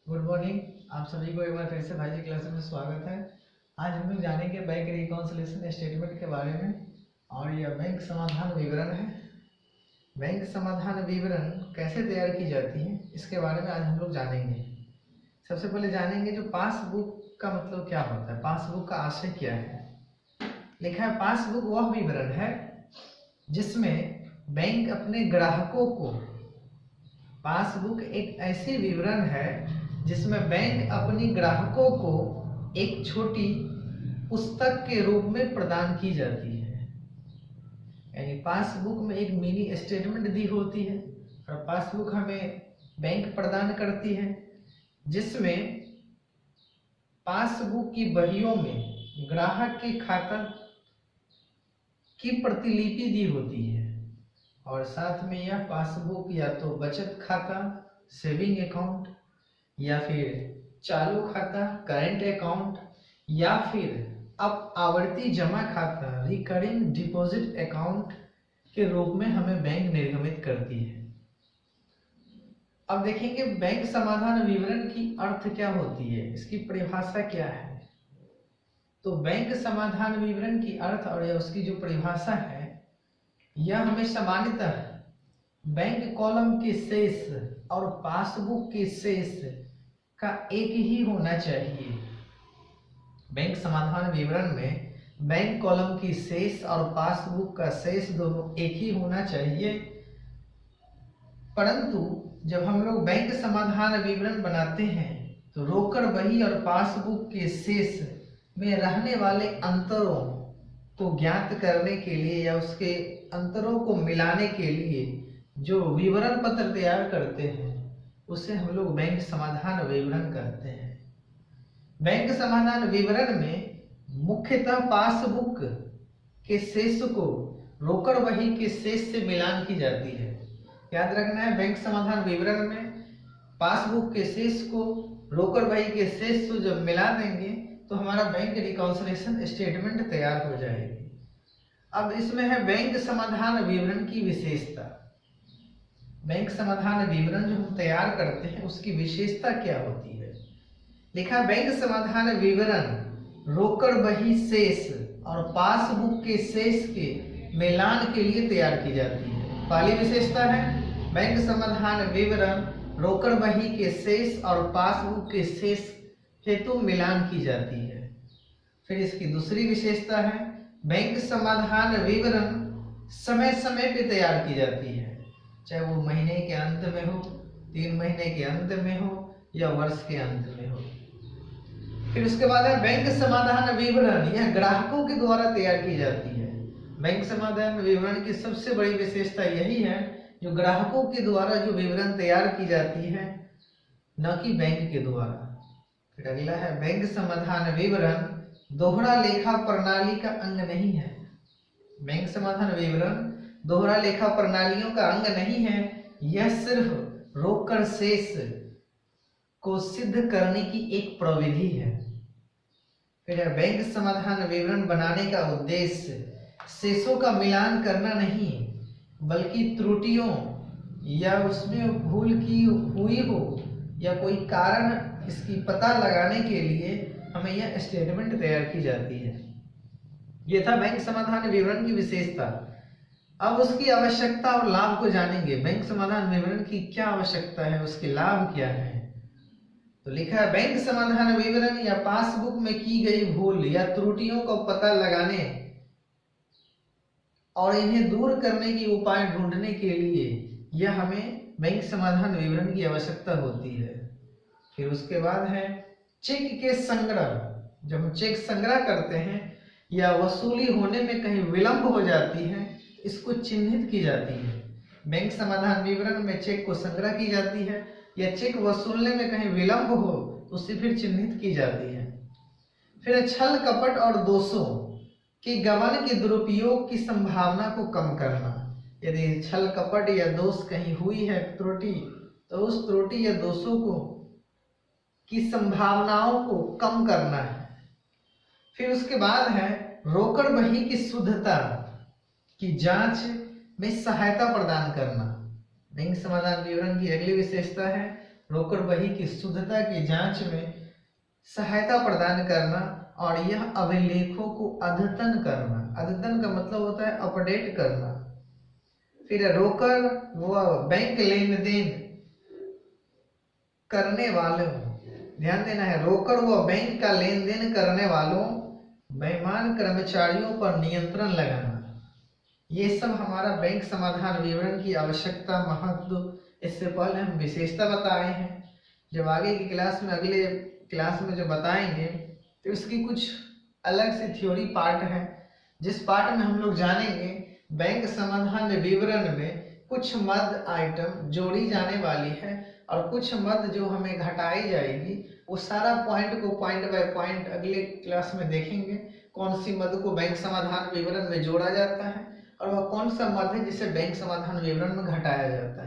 Good morning. आप सभी को एक बार फिर से भाई जी क्लास में स्वागत है। आज हम लोग जानेंगे बैंक रिकॉन्सिलिएशन स्टेटमेंट के बारे में और यह बैंक समाधान विवरण है। बैंक समाधान विवरण कैसे तैयार की जाती है इसके बारे में आज हम लोग जानेंगे। सबसे पहले जानेंगे जो पासबुक का मतलब क्या होता है, पासबुक का आशय क्या है। लिखा है पासबुक वह विवरण है जिसमें बैंक अपने ग्राहकों को, पासबुक एक ऐसी विवरण है जिसमें बैंक अपनी ग्राहकों को एक छोटी पुस्तक के रूप में प्रदान की जाती है। यानी पासबुक में एक मिनी स्टेटमेंट दी होती है और पासबुक हमें बैंक प्रदान करती है, जिसमें पासबुक की बहियों में ग्राहक के खाता की प्रतिलिपि दी होती है और साथ में यह पासबुक या तो बचत खाता, सेविंग अकाउंट, या फिर चालू खाता, करेंट अकाउंट, या फिर अब आवर्ती जमा खाता, रिकरिंग डिपॉजिट अकाउंट के रूप में हमें बैंक निर्गमित करती है। अब देखेंगे बैंक समाधान विवरण की अर्थ क्या होती है, इसकी परिभाषा क्या है। तो बैंक समाधान विवरण की अर्थ और उसकी जो परिभाषा है, यह हमें सामान्यतः बैंक कॉलम के शेष और पासबुक के शेष का एक ही होना चाहिए। बैंक समाधान विवरण में बैंक कॉलम की शेष और पासबुक का शेष दोनों एक ही होना चाहिए, परंतु जब हम लोग बैंक समाधान विवरण बनाते हैं तो रोकड़ बही और पासबुक के शेष में रहने वाले अंतरों को ज्ञात करने के लिए या उसके अंतरों को मिलाने के लिए जो विवरण पत्र तैयार करते हैं उसे हम लोग बैंक समाधान विवरण कहते हैं। बैंक समाधान विवरण में मुख्यतः पासबुक के शेष को रोकड़ बही के शेष से मिलान की जाती है। याद रखना है, बैंक समाधान विवरण में पासबुक के शेष को रोकड़ बही के शेष से जब मिला देंगे तो हमारा बैंक रिकॉन्सिलिएशन स्टेटमेंट तैयार हो जाएगी। अब इसमें है बैंक समाधान विवरण की विशेषता। बैंक समाधान विवरण जो हम तैयार करते हैं उसकी विशेषता क्या होती है। लिखा बैंक समाधान विवरण रोकड़ बही शेष और पासबुक के शेष के मिलान के लिए तैयार की जाती है। पहली विशेषता है बैंक समाधान विवरण रोकड़ बही के शेष और पासबुक के शेष हेतु मिलान की जाती है। फिर इसकी दूसरी विशेषता है बैंक समाधान विवरण समय समय पे तैयार की जाती है, चाहे वो महीने के अंत में हो, 3 महीने के अंत में हो या वर्ष के अंत में हो। फिर उसके बाद है बैंक समाधान विवरण, यह ग्राहकों के द्वारा तैयार की जाती है। बैंक समाधान विवरण की सबसे बड़ी विशेषता यही है जो ग्राहकों के द्वारा जो विवरण तैयार की जाती है, न कि बैंक के द्वारा। फिर अगला है बैंक समाधान विवरण दोहरा लेखा प्रणाली का अंग नहीं है। बैंक समाधान विवरण दोहरा लेखा प्रणालियों का अंग नहीं है, यह सिर्फ रोकड़ शेष को सिद्ध करने की एक प्रविधि है। फिर बैंक समाधान विवरण बनाने का उद्देश्य शेषों का मिलान करना नहीं, बल्कि त्रुटियों या उसमें भूल की हुई हो या कोई कारण इसकी पता लगाने के लिए हमें यह स्टेटमेंट तैयार की जाती है। यह था बैंक समाधान विवरण की विशेषता। अब उसकी आवश्यकता और लाभ को जानेंगे। बैंक समाधान विवरण की क्या आवश्यकता है, उसके लाभ क्या है। तो लिखा है बैंक समाधान विवरण या पासबुक में की गई भूल या त्रुटियों को पता लगाने और इन्हें दूर करने की उपाय ढूंढने के लिए यह हमें बैंक समाधान विवरण की आवश्यकता होती है। फिर उसके बाद है चेक के संग्रह। जब हम चेक संग्रह करते हैं या वसूली होने में कहीं विलंब हो जाती है, इसको चिन्हित की जाती है। बैंक समाधान विवरण में चेक को संग्रह की जाती है या चेक वसूलने में कहीं विलंब हो तो उसे फिर चिन्हित की जाती है। फिर छल कपट और दोषों के गबन के दुरुपयोग की संभावना को कम करना। यदि छल कपट या दोष कहीं हुई है त्रुटि, तो उस त्रुटि या दोषों को की संभावनाओं को कम करना है। फिर उसके बाद है रोकड़ बही की शुद्धता की जांच में सहायता प्रदान करना। बैंक समाधान विवरण की अगली विशेषता है रोकड़ बही की शुद्धता की जांच में सहायता प्रदान करना और यह अभिलेखों को अद्यतन करना। अद्यतन का मतलब होता है अपडेट करना। फिर रोकड़ व बैंक लेन देन करने वालों, ध्यान देना है, रोकड़ व बैंक का लेन देन करने वालों बेईमान कर्मचारियों पर नियंत्रण लगाना। ये सब हमारा बैंक समाधान विवरण की आवश्यकता, महत्व, इससे पहले हम विशेषता बताए हैं। जब आगे की क्लास में, अगले क्लास में जो बताएंगे, तो इसकी कुछ अलग से थ्योरी पार्ट है, जिस पार्ट में हम लोग जानेंगे बैंक समाधान विवरण में कुछ मद आइटम जोड़ी जाने वाली है और कुछ मद जो हमें घटाई जाएगी। वो सारा पॉइंट को पॉइंट बाय पॉइंट अगले क्लास में देखेंगे। कौन सी मद को बैंक समाधान विवरण में जोड़ा जाता है और वह कौन सा मद है जिसे बैंक समाधान विवरण में घटाया जाता है।